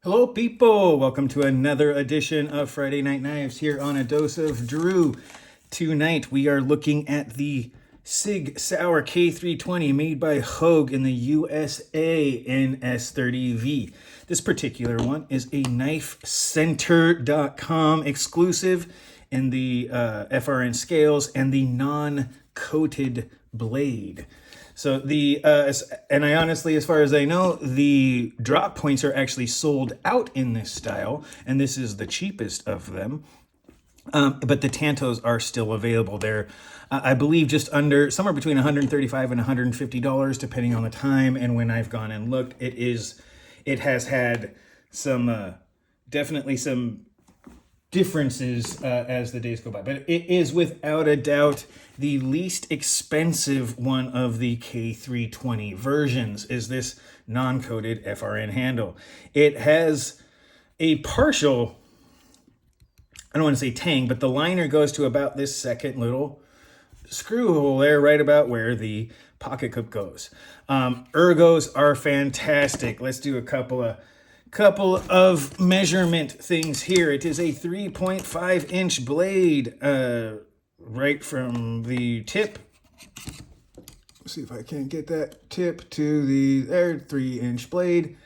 Hello people, welcome to another edition of Friday Night Knives here on A Dose of Drew. Tonight we are looking at the Sig Sauer K320 made by Hogue in the USA in S30V. This particular one is a KnifeCenter.com exclusive in the FRN scales and the non-coated blade. So and I honestly, as far as I know, the drop points are actually sold out in this style, and this is the cheapest of them. But the Tantos are still available. They're, I believe, just under somewhere between $135 and $150, depending on the time. And when I've gone and looked, it has had some definitely some differences as the days go by, but it is without a doubt the least expensive one of the K320 versions is this non-coated FRN handle. It has a partial, I don't want to say tang, but the liner goes to about this second little screw hole there, right about where the pocket cup goes. Ergos Are Fantastic. Let's do a couple of measurement things here. It is a 3.5 inch blade right from the tip. Let's see if I can get that tip to the 3-inch blade.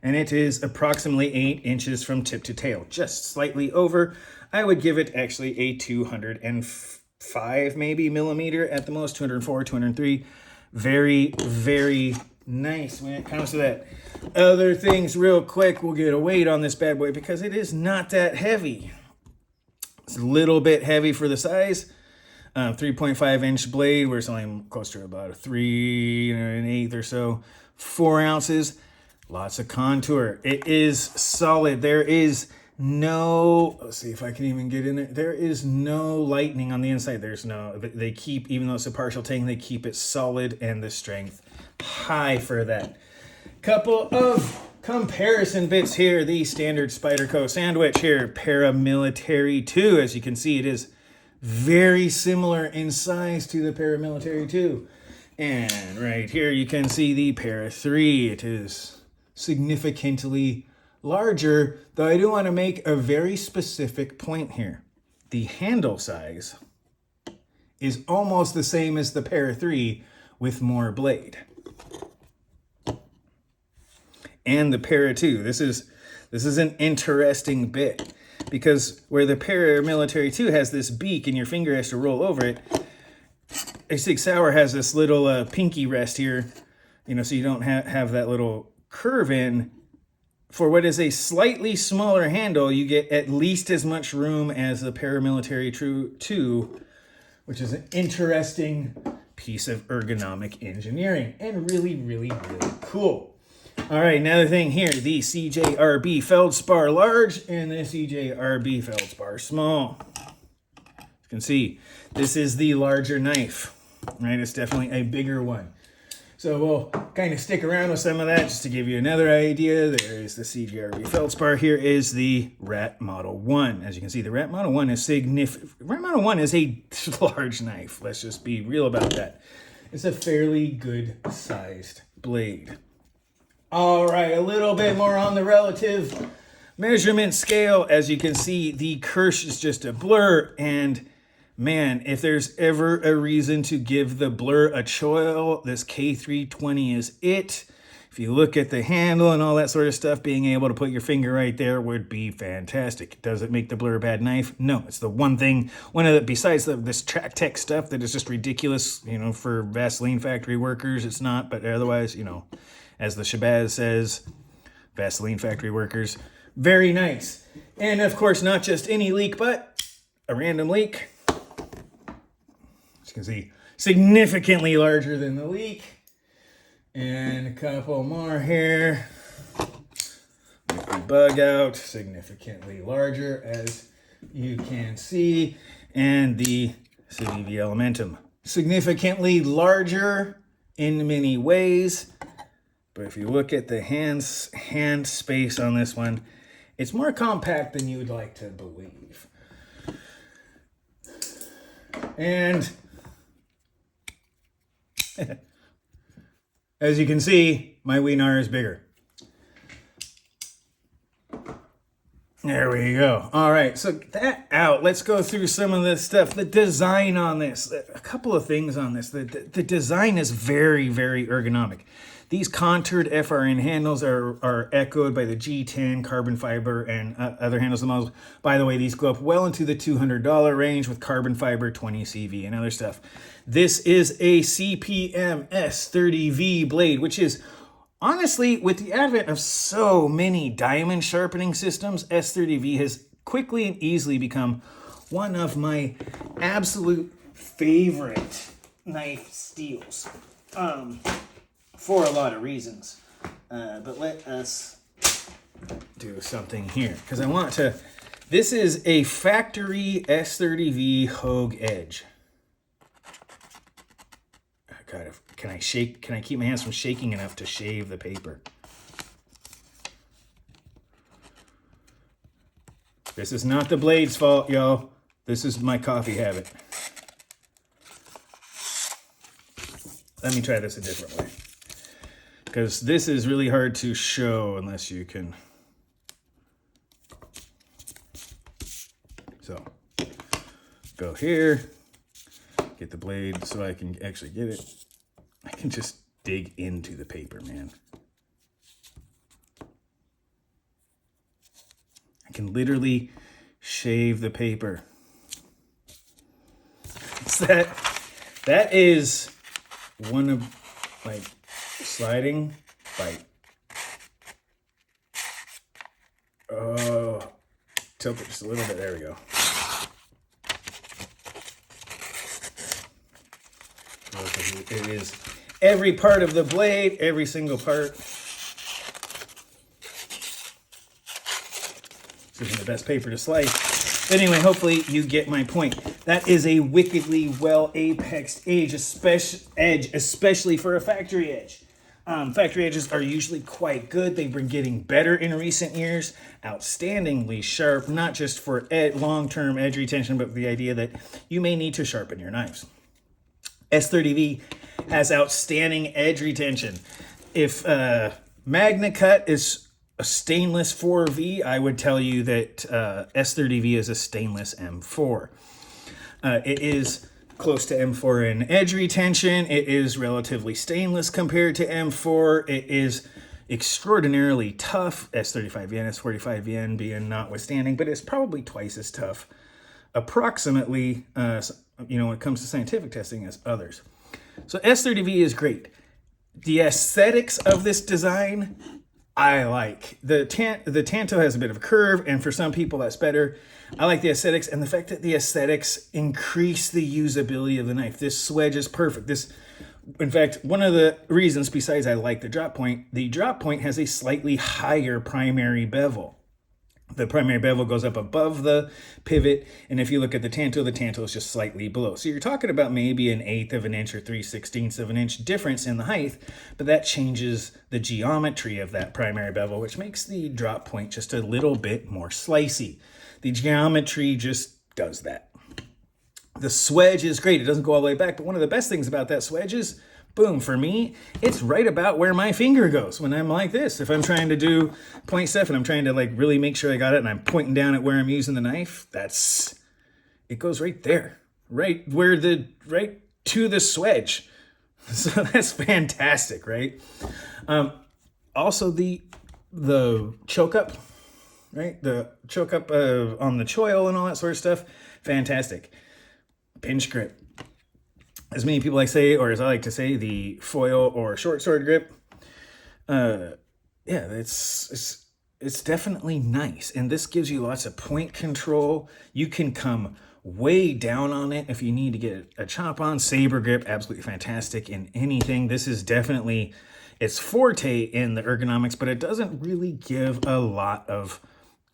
And it is approximately 8 inches from tip to tail, just slightly over. I would give it actually a 205 maybe millimeter at the most, 204, 203. Very, very nice when it comes to that. Other things real quick, we'll get a weight on this bad boy because it is not that heavy. It's a little bit heavy for the size. 3.5 inch blade, we're selling close to about a 3 1/8 or so, 4 ounces. Lots of contour. It is solid. There is no, let's see if I can even get in there. There is no lightening on the inside. They keep, even though it's a partial tang, they keep it solid and the strength high for that. Couple of comparison bits here. The standard Spyderco sandwich here, Paramilitary 2. As you can see, it is very similar in size to the Paramilitary 2. And right here you can see the Para 3. It is significantly larger, though I do want to make a very specific point here. The handle size is almost the same as the Para 3 with more blade. And the Para 2. This is an interesting bit because where the Paramilitary 2 has this beak and your finger has to roll over it, a Sig Sauer has this little pinky rest here, so you don't have that little curve in. For what is a slightly smaller handle, you get at least as much room as the Paramilitary 2, which is an interesting piece of ergonomic engineering and really, really, really cool. All right, another thing here, the CJRB Feldspar Large and the CJRB Feldspar Small. You can see, this is the larger knife, right? It's definitely a bigger one. So we'll kind of stick around with some of that just to give you another idea. There is the CJRB Feldspar. Here is the Rat Model 1. As you can see, the Rat Model 1 is significant. Rat Model 1 is a large knife. Let's just be real about that. It's a fairly good sized blade. All right, a little bit more on the relative measurement scale. As you can see, the Kirsch is just a blur, and man, if there's ever a reason to give the blur a choil, this K320 is it. If you look at the handle and all that sort of stuff, being able to put your finger right there would be fantastic. Does it make the blur a bad knife? No, it's the one thing, besides this track tech stuff that is just ridiculous, for Vaseline factory workers, it's not, but otherwise, as the Shabazz says, Vaseline factory workers, very nice. And of course, not just any leak, but a random leak. As you can see, significantly larger than the leak. And a couple more here. With the bug out, significantly larger, as you can see. And the CDV Elementum, significantly larger in many ways. But if you look at the hand space on this one, it's more compact than you would like to believe. And as you can see, my Wiener is bigger. There we go. All right, so that out. Let's go through some of this stuff. The design on this, a couple of things on this. The design is very, very ergonomic. These contoured FRN handles are echoed by the G10 carbon fiber and other handles and models. By the way, these go up well into the $200 range with carbon fiber, 20 CV, and other stuff. This is a CPM S30V blade, which is honestly, with the advent of so many diamond sharpening systems, S30V has quickly and easily become one of my absolute favorite knife steels. For a lot of reasons. But let us do something here, because I want to. This is a factory S30V Hogue edge. God, can I keep my hands from shaking enough to shave the paper? This is not the blade's fault, y'all. This is my coffee habit. Let me try this a different way, because this is really hard to show unless you can. So, go here, get the blade so I can actually get it. I can just dig into the paper, man. I can literally shave the paper. That is one of, like, sliding bite. Oh, tilt it just a little bit. There we go. It is every part of the blade, every single part. This isn't the best paper to slice. But anyway, hopefully you get my point. That is a wickedly well apexed edge, especially for a factory edge. Factory edges are usually quite good. They've been getting better in recent years. Outstandingly sharp, not just for long-term edge retention, but the idea that you may need to sharpen your knives. S30V has outstanding edge retention. If Magna Cut is a stainless 4V, I would tell you that S30V is a stainless M4. It is close to M4 in edge retention. It is relatively stainless compared to M4. It is extraordinarily tough, S35VN, S45VN being notwithstanding, but it's probably twice as tough, approximately, when it comes to scientific testing as others. So S30V is great. The aesthetics of this design, I like. The Tanto has a bit of a curve, and for some people that's better. I like the aesthetics, and the fact that the aesthetics increase the usability of the knife. This swedge is perfect. In fact, one of the reasons, besides I like the drop point has a slightly higher primary bevel. The primary bevel goes up above the pivot, and if you look at the Tanto is just slightly below. So you're talking about maybe 1/8 of an inch or 3/16 of an inch difference in the height, but that changes the geometry of that primary bevel, which makes the drop point just a little bit more slicey. The geometry just does that. The swedge is great. It doesn't go all the way back, but one of the best things about that swedge is, boom, for me, it's right about where my finger goes when I'm like this. If I'm trying to do point stuff and I'm trying to really make sure I got it and I'm pointing down at where I'm using the knife, it goes right there, right to the swedge. So that's fantastic, right? Also the choke up, right? The choke up on the choil and all that sort of stuff, fantastic. Pinch grip. As many people say, or as I like to say, the foil or short sword grip. It's definitely nice. And this gives you lots of point control. You can come way down on it if you need to get a chop on. Saber grip, absolutely fantastic in anything. This is definitely its forte in the ergonomics, but it doesn't really give a lot of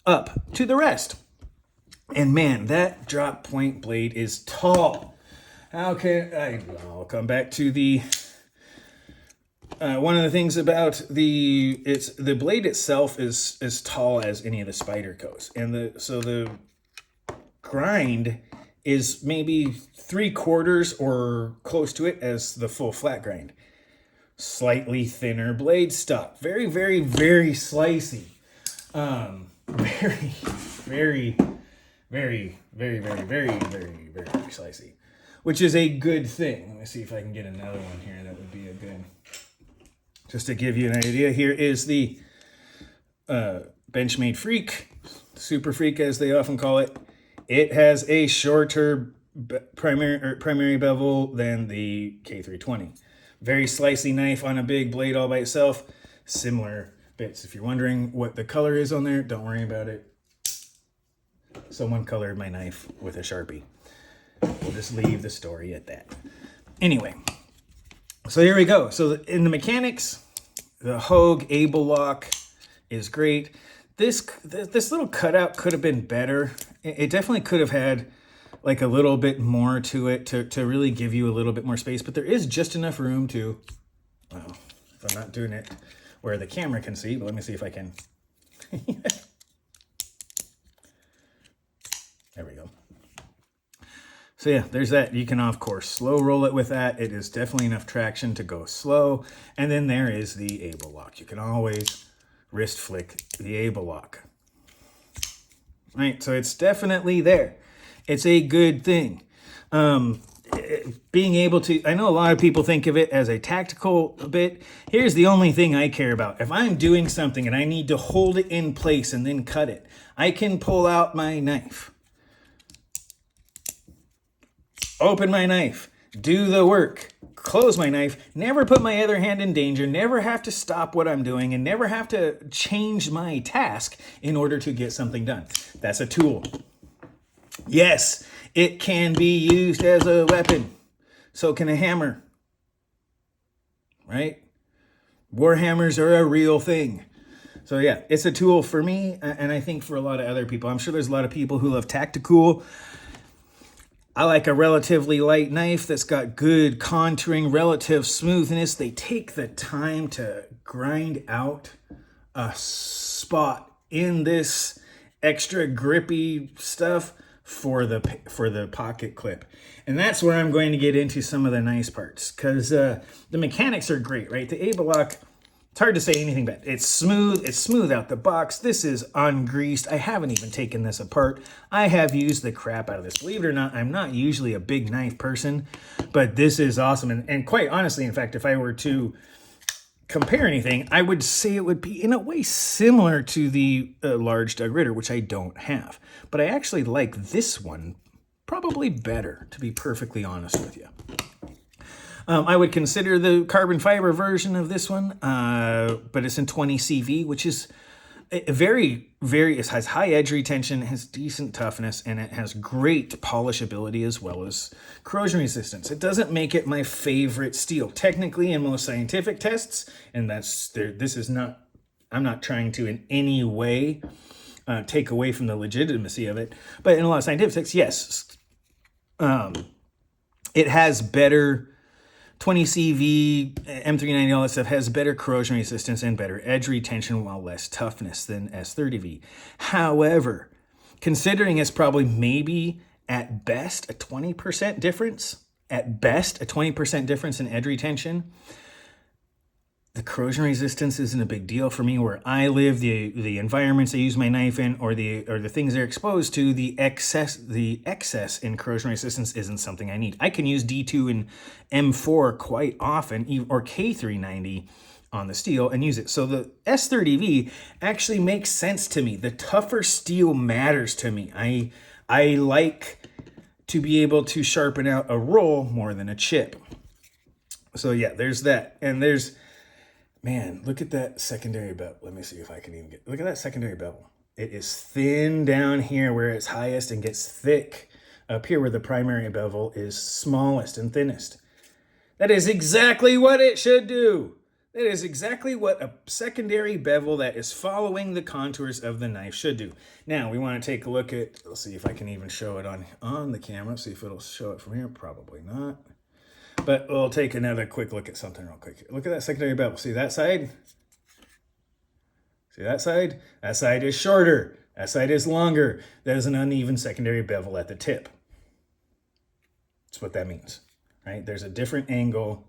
up to the rest. And man, that drop point blade is tall. I'll come back to the one of the things about the blade itself is as tall as any of the Spydercos, and the grind is maybe 3/4 or close to it as the full flat grind. Slightly thinner blade stock, very, very, very slicey. very, very, very, very, very, very, very, very slicey, which is a good thing. Let me see if I can get another one here. That would be a good, just to give you an idea. Here is the Benchmade Freak, Super Freak as they often call it. It has a shorter primary bevel than the K320. Very slicey knife on a big blade all by itself. Similar bits. If you're wondering what the color is on there, don't worry about it. Someone colored my knife with a Sharpie. We'll just leave the story at that. Anyway, so here we go. So in the mechanics, the Hogue Able Lock is great. This little cutout could have been better. It definitely could have had like a little bit more to it to really give you a little bit more space, but there is just enough room to, well, if I'm not doing it where the camera can see, but let me see if I can. There we go. So yeah, there's that. You can, of course, slow roll it with that. It is definitely enough traction to go slow. And then there is the Able Lock. You can always wrist flick the Able Lock. Right, so it's definitely there. It's a good thing. Being able to, I know a lot of people think of it as a tactical bit. Here's the only thing I care about. If I'm doing something and I need to hold it in place and then cut it, I can pull out my knife. Open my knife, do the work, close my knife, never put my other hand in danger, never have to stop what I'm doing, and never have to change my task in order to get something done. That's a tool. Yes, it can be used as a weapon. So can a hammer, right? War hammers are a real thing. So yeah, it's a tool for me, and I think for a lot of other people. I'm sure there's a lot of people who love tactical. I like a relatively light knife that's got good contouring, relative smoothness. They take the time to grind out a spot in this extra grippy stuff for the pocket clip. And that's where I'm going to get into some of the nice parts, because the mechanics are great, right? The Able Lock, it's hard to say anything bad. It's smooth out the box. This is ungreased. I haven't even taken this apart. I have used the crap out of this. Believe it or not, I'm not usually a big knife person, but this is awesome. And quite honestly, in fact, if I were to compare anything, I would say it would be in a way similar to the large Doug Ritter, which I don't have. But I actually like this one probably better, to be perfectly honest with you. I would consider the carbon fiber version of this one, but it's in 20 CV, which is it has high edge retention, has decent toughness, and it has great polishability as well as corrosion resistance. It doesn't make it my favorite steel. Technically, in most scientific tests, and I'm not trying to in any way take away from the legitimacy of it, but in a lot of scientific tests, yes, it has better 20 CV, M390, all that stuff has better corrosion resistance and better edge retention while less toughness than S30V. However, considering it's probably maybe at best a 20% difference, in edge retention, the corrosion resistance isn't a big deal for me where I live, the environments I use my knife in, or the things they're exposed to, the excess in corrosion resistance isn't something I need. I can use D2 and M4 quite often, or K390 on the steel and use it. So the S30V actually makes sense to me. The tougher steel matters to me. I like to be able to sharpen out a roll more than a chip. So yeah, there's that. And there's, man, look at that secondary bevel. Let me see if I can even look at that secondary bevel. It is thin down here where it's highest and gets thick up here where the primary bevel is smallest and thinnest. That is exactly what it should do. That is exactly what a secondary bevel that is following the contours of the knife should do. Now, we want to take a look at, let's see if I can even show it on the camera. See if it'll show it from here. Probably not. But we'll take another quick look at something real quick. Look at that secondary bevel. See that side? See that side? That side is shorter. That side is longer. That is an uneven secondary bevel at the tip. That's what that means, right? There's a different angle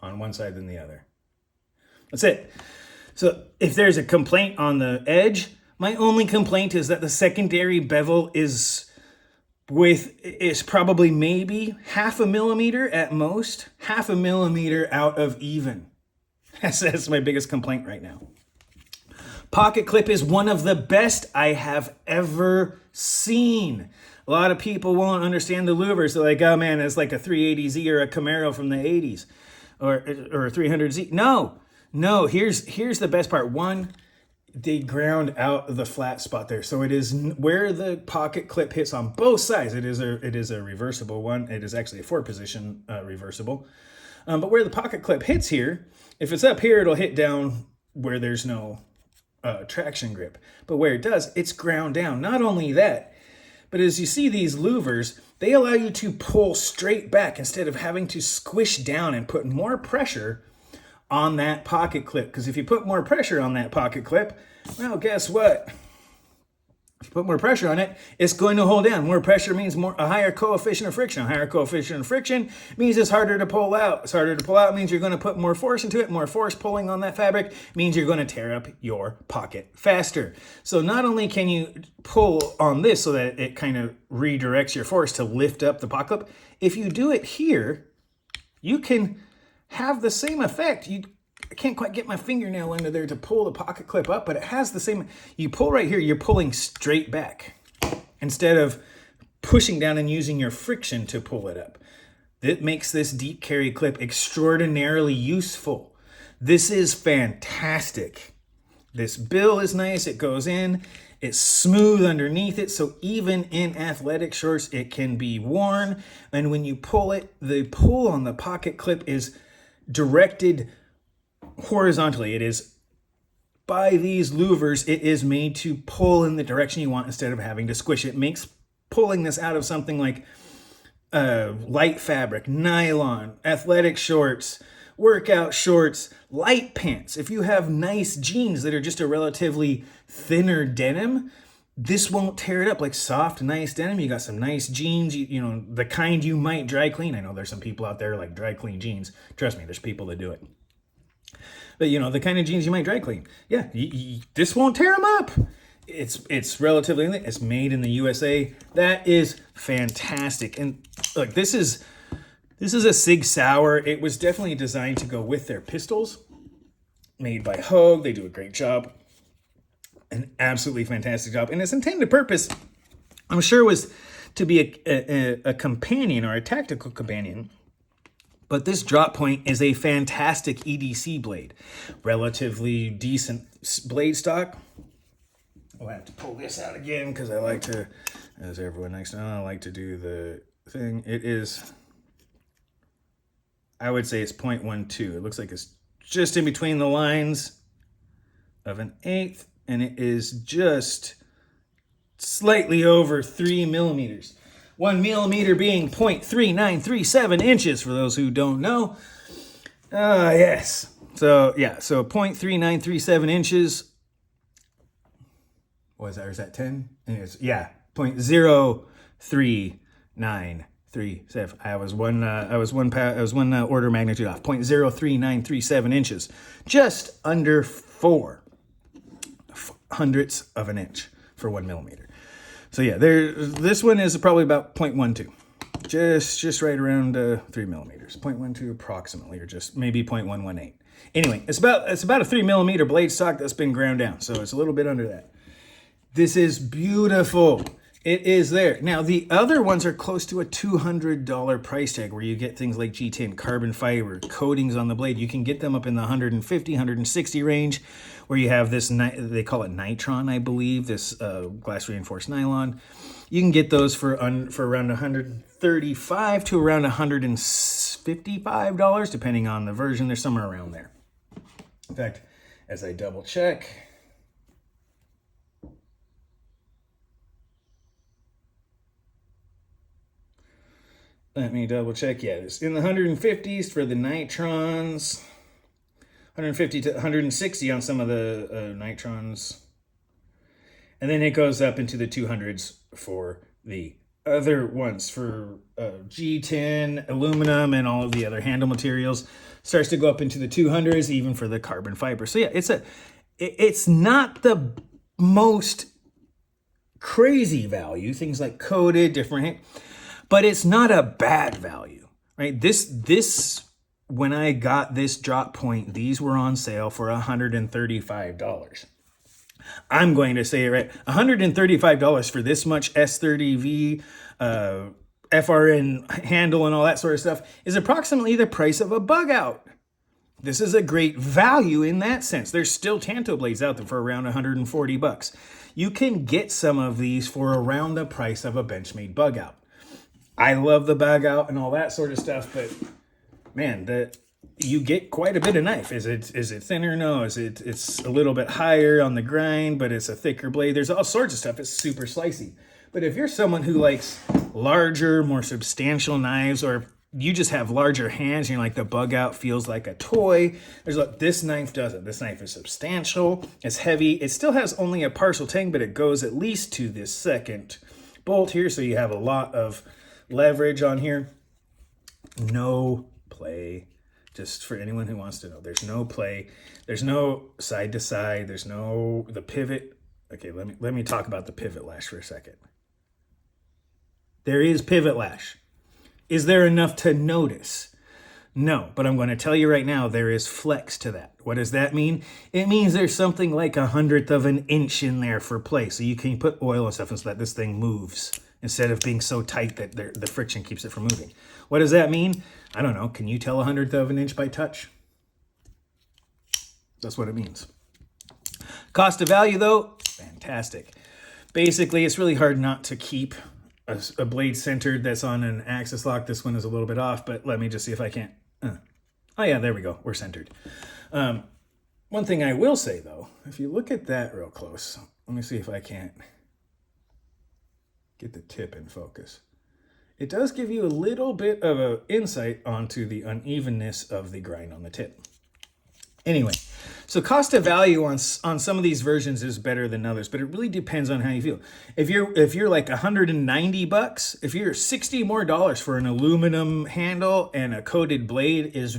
on one side than the other. That's it. So if there's a complaint on the edge, my only complaint is that the secondary bevel is probably maybe 0.5 millimeter at most, 0.5 millimeter out of even. That's my biggest complaint right now. Pocket clip is one of the best I have ever seen. A lot of people won't understand the louvers. They're like, oh man, it's like a 380Z or a Camaro from the 80s or a 300Z. No, here's the best part. One, they ground out the flat spot there. So it is where the pocket clip hits on both sides. It is a reversible one. It is actually a 4-position reversible. But where the pocket clip hits here, if it's up here, it'll hit down where there's no traction grip. But where it does, it's ground down. Not only that, but as you see these louvers, they allow you to pull straight back instead of having to squish down and put more pressure on that pocket clip. Because if you put more pressure on that pocket clip, well, guess what? If you put more pressure on it, it's going to hold down. More pressure means a higher coefficient of friction. A higher coefficient of friction means it's harder to pull out. It's harder to pull out means you're going to put more force into it. More force pulling on that fabric means you're going to tear up your pocket faster. So not only can you pull on this so that it kind of redirects your force to lift up the pocket clip, if you do it here, you can have the same effect. I can't quite get my fingernail under there to pull the pocket clip up, but it has the same. You pull right here, you're pulling straight back instead of pushing down and using your friction to pull it up. That makes this deep carry clip extraordinarily useful. This is fantastic. This bill is nice. It goes in. It's smooth underneath it, so even in athletic shorts, it can be worn. And when you pull it, the pull on the pocket clip is directed horizontally. It is by these louvers, it is made to pull in the direction you want instead of having to squish it. It makes pulling this out of something like light fabric, nylon, athletic shorts, workout shorts, light pants. If you have nice jeans that are just a relatively thinner denim, this won't tear it up. Like soft, nice denim. You got some nice jeans, you know, the kind you might dry clean. I know there's some people out there like dry clean jeans. Trust me, there's people that do it. But you know, the kind of jeans you might dry clean. Yeah, this won't tear them up. It's relatively, it's made in the USA. That is fantastic. And look, this is a Sig Sauer. It was definitely designed to go with their pistols. Made by Hogue. They do a great job. An absolutely fantastic job. And its intended purpose, I'm sure, was to be a companion or a tactical companion. But this drop point is a fantastic EDC blade. Relatively decent blade stock. I'll have to pull this out again because I like to, as everyone likes to know, I like to do the thing. It is, I would say it's 0.12. It looks like it's just in between the lines of an eighth, and it is just slightly over 3 millimeters. 1 millimeter being 0.3937 inches, for those who don't know. Yes. So, yeah, so 0.3937 inches. What is that? Or is that 10? Yeah, 0.03937. I was one order of magnitude off. 0.03937 inches. Just under 4 hundredths of an inch for 1 millimeter. So yeah, this one is probably about 0.12, just right around 3 millimeters, 0.12 approximately, or just maybe 0.118. Anyway, it's about a 3 millimeter blade stock that's been ground down, so it's a little bit under that. This is beautiful. It is there. Now, the other ones are close to a $200 price tag, where you get things like G10, carbon fiber, coatings on the blade. You can get them up in the 150, 160 range, where you have this, they call it nitron, I believe, this glass reinforced nylon. You can get those for around $135 to around $155, depending on the version. They're somewhere around there. In fact, as I double check, let me double check. Yeah, it's in the 150s for the nitrons, 150 to 160 on some of the nitrons. And then it goes up into the 200s for the other ones for G10, aluminum, and all of the other handle materials. Starts to go up into the 200s, even for the carbon fiber. So yeah, it's not the most crazy value, things like coated, different, but it's not a bad value, right? This when I got this drop point, these were on sale for $135. I'm going to say it right, $135 for this much S30V, FRN handle and all that sort of stuff is approximately the price of a bug out. This is a great value in that sense. There's still Tanto blades out there for around 140 bucks. You can get some of these for around the price of a Benchmade bug out. I love the bug out and all that sort of stuff, but man, you get quite a bit of knife. Is it thinner? No. It's a little bit higher on the grind, but it's a thicker blade. There's all sorts of stuff. It's super slicey. But if you're someone who likes larger, more substantial knives, or you just have larger hands and you're like, the bug out feels like a toy, this knife doesn't. This knife is substantial, it's heavy. It still has only a partial tang, but it goes at least to this second bolt here, so you have a lot of leverage on here. No play, just for anyone who wants to know. There's no play. There's no side to side. There's no, the pivot. Okay, let me talk about the pivot lash for a second. There is pivot lash. Is there enough to notice? No, but I'm going to tell you right now, there is flex to that. What does that mean? It means there's something like 1/100 of an inch in there for play. So you can put oil and stuff and so that this thing moves instead of being so tight that the friction keeps it from moving. What does that mean? I don't know. Can you tell 1/100 of an inch by touch? That's what it means. Cost to value though, fantastic. Basically, it's really hard not to keep a blade centered that's on an axis lock. This one is a little bit off, but let me just see if I can't. Oh yeah, there we go. We're centered. One thing I will say though, if you look at that real close, let me see if I can't get the tip in focus. It does give you a little bit of an insight onto the unevenness of the grind on the tip. Anyway, so cost to value on some of these versions is better than others, but it really depends on how you feel. If you're like 190 bucks, if you're $60 more for an aluminum handle and a coated blade is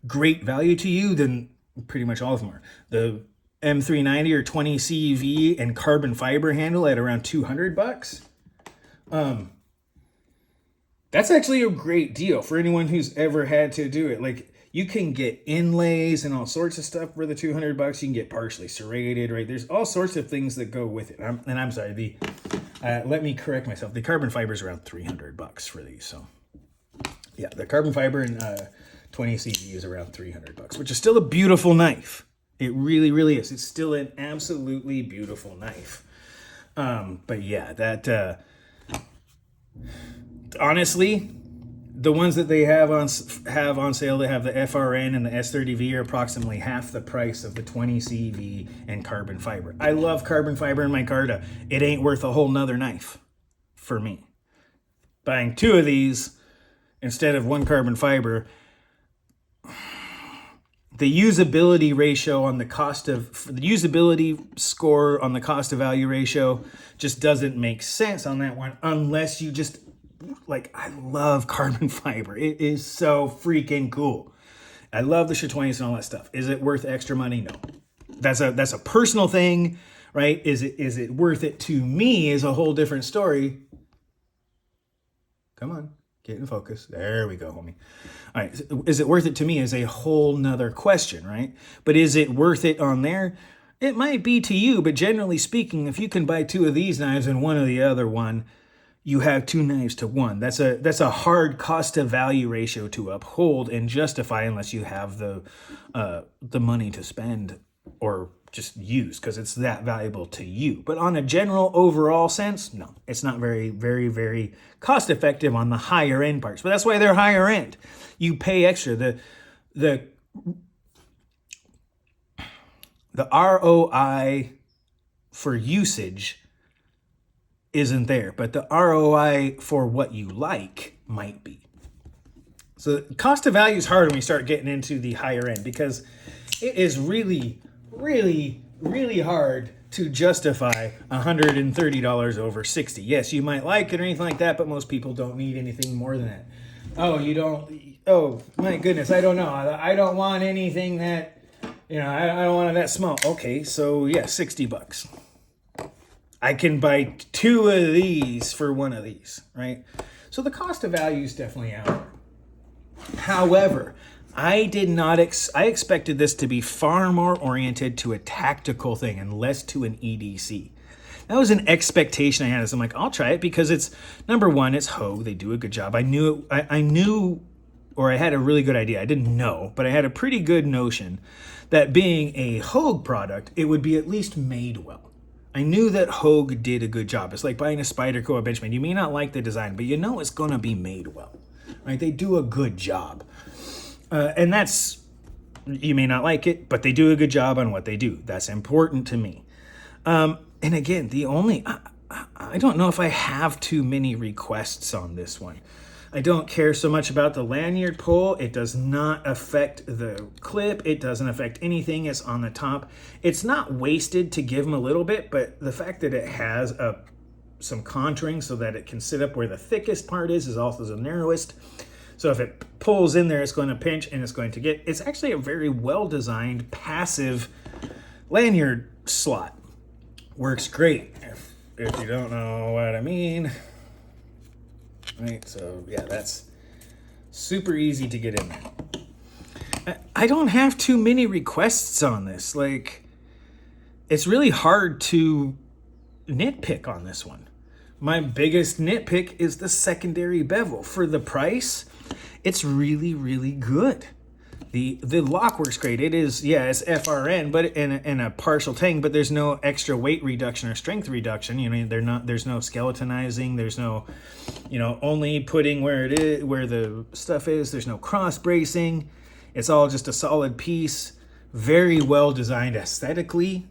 great value to you, then pretty much all of them are. The M390 or 20 CV and carbon fiber handle at around 200 bucks. That's actually a great deal for anyone who's ever had to do it. Like, you can get inlays and all sorts of stuff for the 200 bucks. You can get partially serrated, right? There's all sorts of things that go with it. I'm sorry, let me correct myself. The carbon fiber is around 300 bucks for these. So yeah, the carbon fiber and 20 CV is around 300 bucks, which is still a beautiful knife. It really, really is. It's still an absolutely beautiful knife. But yeah, that, honestly, the ones that they have on sale, they have the FRN and the S30V are approximately half the price of the 20 CV and carbon fiber. I love carbon fiber in my Carta. It ain't worth a whole nother knife for me. Buying two of these instead of one carbon fiber, the usability ratio on the usability score on the cost of value ratio just doesn't make sense on that one unless you just, like, I love carbon fiber. It is so freaking cool. I love the K320s and all that stuff. Is it worth extra money? No. That's a personal thing, right? Is it worth it to me is a whole different story. Come on, get in focus. There we go, homie. All right, is it worth it to me is a whole nother question, right? But is it worth it on there? It might be to you, but generally speaking, if you can buy two of these knives and one of the other one, you have two knives to one. That's a hard cost to value ratio to uphold and justify unless you have the money to spend or just use because it's that valuable to you. But on a general overall sense, no, it's not very, very, very cost effective on the higher end parts. But that's why they're higher end. You pay extra. The ROI for usage isn't there, but the ROI for what you like might be. So cost of value is hard when we start getting into the higher end because it is really, really, really hard to justify $130 over $60. Yes, you might like it or anything like that, but most people don't need anything more than that. Oh, you don't? Oh, my goodness, I don't know. I don't want anything that, I don't want it that small. Okay, so yeah, $60. I can buy 2 of these for 1 of these, right? So the cost of value is definitely out there. However, I did not, I expected this to be far more oriented to a tactical thing and less to an EDC. That was an expectation I had. So I'm like, I'll try it because it's, number one, it's Hogue. They do a good job. I knew, or I had a really good idea. I didn't know, but I had a pretty good notion that being a Hogue product, it would be at least made well. I knew that Hogue did a good job. It's like buying a Spyderco or a Benchmade. You may not like the design, but you know it's going to be made well, right? They do a good job. And that's, you may not like it, but they do a good job on what they do. That's important to me. And again, I don't know if I have too many requests on this one. I don't care so much about the lanyard pull. It does not affect the clip. It doesn't affect anything. It's on the top. It's not wasted to give them a little bit, but the fact that it has some contouring so that it can sit up where the thickest part is also the narrowest. So if it pulls in there, it's going to pinch and it's going to get, it's actually a very well-designed passive lanyard slot. Works great. If you don't know what I mean. Right, so yeah, that's super easy to get in there. I don't have too many requests on this. Like, it's really hard to nitpick on this one. My biggest nitpick is the secondary bevel. For the price, it's really, really good. The lock works great. It is, yeah, it's FRN, but in a partial tang, but there's no extra weight reduction or strength reduction. There's no skeletonizing. There's no, only putting where it is, where the stuff is. There's no cross bracing. It's all just a solid piece. Very well designed aesthetically,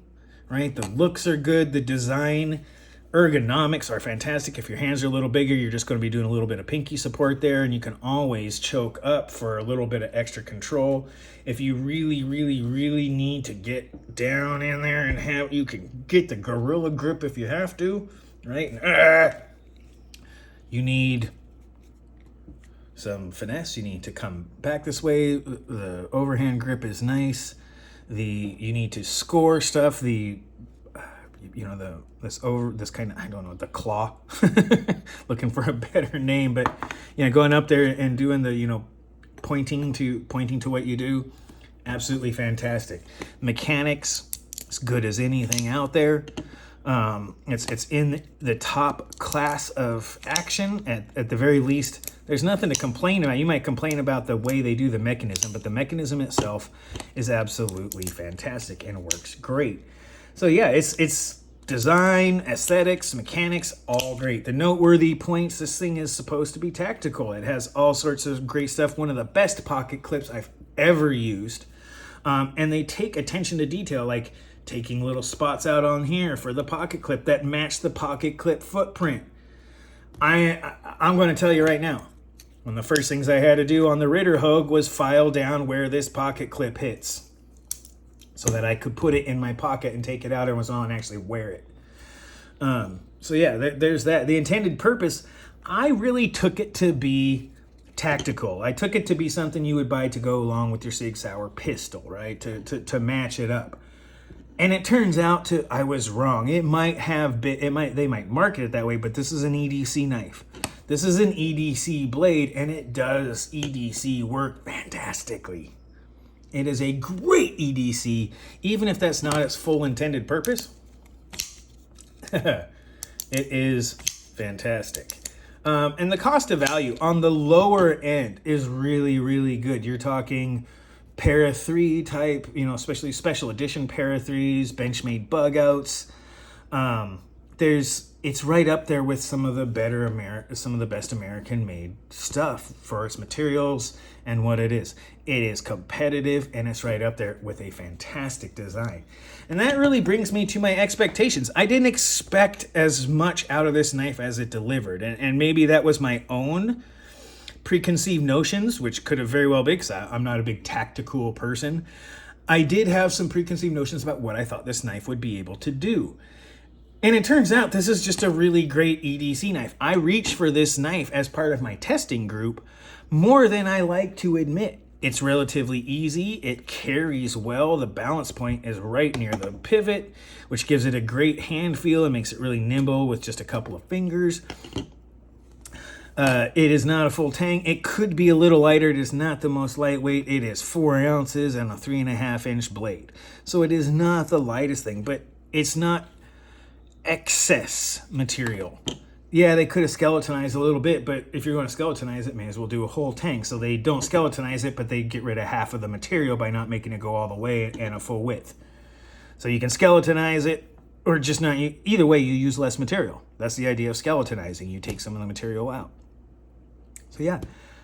right? The looks are good. The design, ergonomics are fantastic. If your hands are a little bigger, you're just going to be doing a little bit of pinky support there, and you can always choke up for a little bit of extra control. If you really, really, really need to get down in there and you can get the gorilla grip if you have to, right? You need some finesse. You need to come back this way. The overhand grip is nice. You need to score stuff. This kind of, I don't know, the claw, looking for a better name, but going up there and doing the, pointing to what you do, absolutely fantastic. Mechanics, as good as anything out there. It's in the top class of action at the very least. There's nothing to complain about. You might complain about the way they do the mechanism, but the mechanism itself is absolutely fantastic and works great. So yeah, it's design, aesthetics, mechanics, all great. The noteworthy points, this thing is supposed to be tactical. It has all sorts of great stuff. One of the best pocket clips I've ever used. And they take attention to detail, like taking little spots out on here for the pocket clip that match the pocket clip footprint. I'm going to tell you right now, one of the first things I had to do on the Ritter Hogue was file down where this pocket clip hits, so that I could put it in my pocket and take it out and was on and actually wear it. So yeah, there's that. The intended purpose, I really took it to be tactical. I took it to be something you would buy to go along with your Sig Sauer pistol, right? To match it up. And it turns out I was wrong. They might market it that way, but this is an EDC knife. This is an EDC blade, and it does EDC work fantastically. It is a great EDC, even if that's not its full intended purpose. It is fantastic. And the cost of value on the lower end is really, really good. You're talking Para 3 type, especially special edition Para 3s, Benchmade bug outs. It's right up there with some of the best American made stuff for its materials and what it is. It is competitive, and it's right up there with a fantastic design. And that really brings me to my expectations. I didn't expect as much out of this knife as it delivered. And maybe that was my own preconceived notions, which could have very well been, because I'm not a big tactical person. I did have some preconceived notions about what I thought this knife would be able to do. And it turns out this is just a really great EDC knife. I reached for this knife as part of my testing group more than I like to admit. It's relatively easy, it carries well, the balance point is right near the pivot, which gives it a great hand feel and makes it really nimble with just a couple of fingers. It is not a full tang. It could be a little lighter. It is not the most lightweight. It is 4 ounces and a 3.5-inch blade. So it is not the lightest thing, but it's not excess material. Yeah, they could have skeletonized a little bit, but if you're going to skeletonize it, may as well do a whole tank. So they don't skeletonize it, but they get rid of half of the material by not making it go all the way and a full width. So you can skeletonize it or just not. Either way, you use less material. That's the idea of skeletonizing. You take some of the material out. So yeah,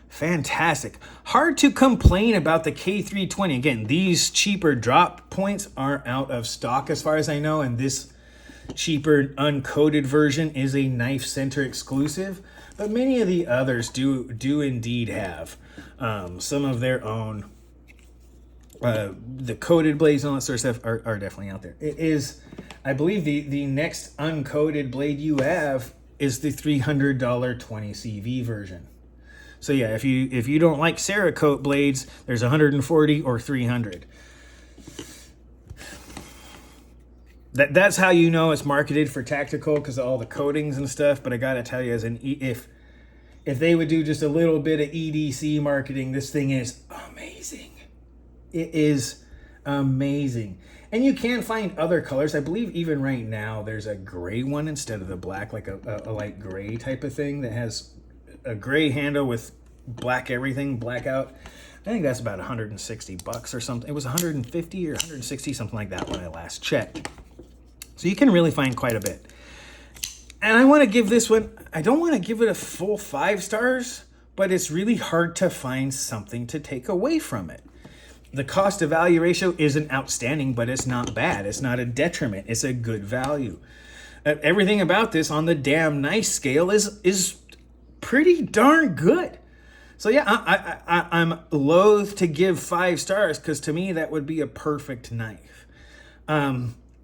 fantastic. Hard to complain about the K320. Again, these cheaper drop points are out of stock as far as I know, and this cheaper uncoated version is a Knife Center exclusive, but many of the others do indeed have some of their own. The coated blades and all that sort of stuff are definitely out there. It is, I believe the next uncoated blade you have is the $300 20CV version. So yeah, if you don't like Cerakote blades, there's 140 or 300. That's how you know it's marketed for tactical, because of all the coatings and stuff. But I gotta tell you, if they would do just a little bit of EDC marketing, this thing is amazing. It is amazing. And you can find other colors. I believe even right now there's a gray one instead of the black, like a light gray type of thing that has a gray handle with black everything, blackout. I think that's about $160 or something. It was 150 or 160, something like that when I last checked. So you can really find quite a bit. And I want to give this one, I don't want to give it a full 5 stars, but it's really hard to find something to take away from it. The cost to value ratio isn't outstanding, but it's not bad. It's not a detriment. It's a good value. Everything about this on the damn nice scale is pretty darn good. So yeah, I'm loath to give 5 stars, because to me that would be a perfect knife.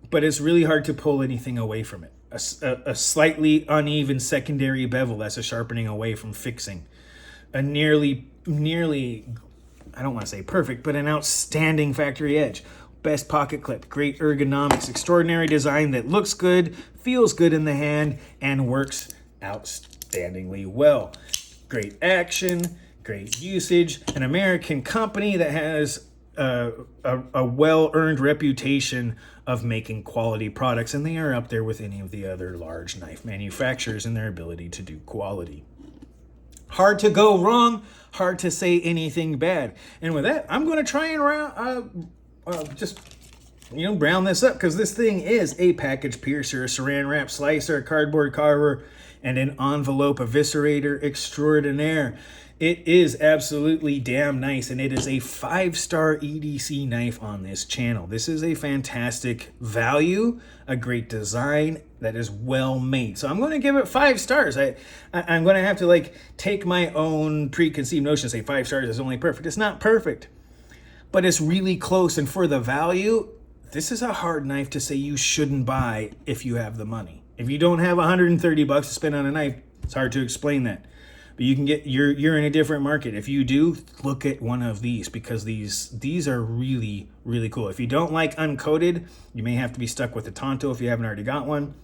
But it's really hard to pull anything away from it. A slightly uneven secondary bevel, that's a sharpening away from fixing. A nearly, I don't want to say perfect, but an outstanding factory edge. Best pocket clip, great ergonomics, extraordinary design that looks good, feels good in the hand, and works outstandingly well. Great action, great usage, an American company that has a well-earned reputation of making quality products, and they are up there with any of the other large knife manufacturers in their ability to do quality. Hard to go wrong, hard to say anything bad. And with that, I'm going to try and round this up, because this thing is a package piercer, a saran wrap slicer, a cardboard carver, and an envelope eviscerator extraordinaire. It is absolutely damn nice, and it is a 5-star EDC knife on this channel. This is a fantastic value, a great design that is well made. So I'm going to give it 5 stars. I'm going to have to take my own preconceived notion and say 5 stars is only perfect. It's not perfect, but it's really close. And for the value, this is a hard knife to say you shouldn't buy if you have the money. If you don't have $130 to spend on a knife, it's hard to explain that. But you can get, you're in a different market. If you do, look at one of these, because these are really, really cool. If you don't like uncoated, you may have to be stuck with a Tonto if you haven't already got one.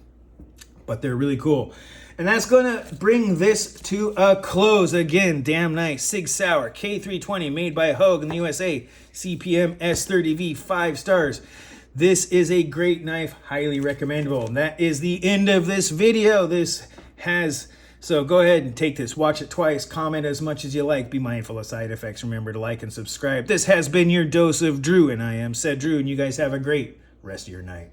But they're really cool. And that's going to bring this to a close. Again, damn nice. Sig Sauer K320, made by Hogue in the USA. CPM S30V, 5 stars. This is a great knife, highly recommendable. And that is the end of this video. So go ahead and take this, watch it twice, comment as much as you like, be mindful of side effects, remember to like and subscribe. This has been your dose of Drew, and I am said Drew, and you guys have a great rest of your night.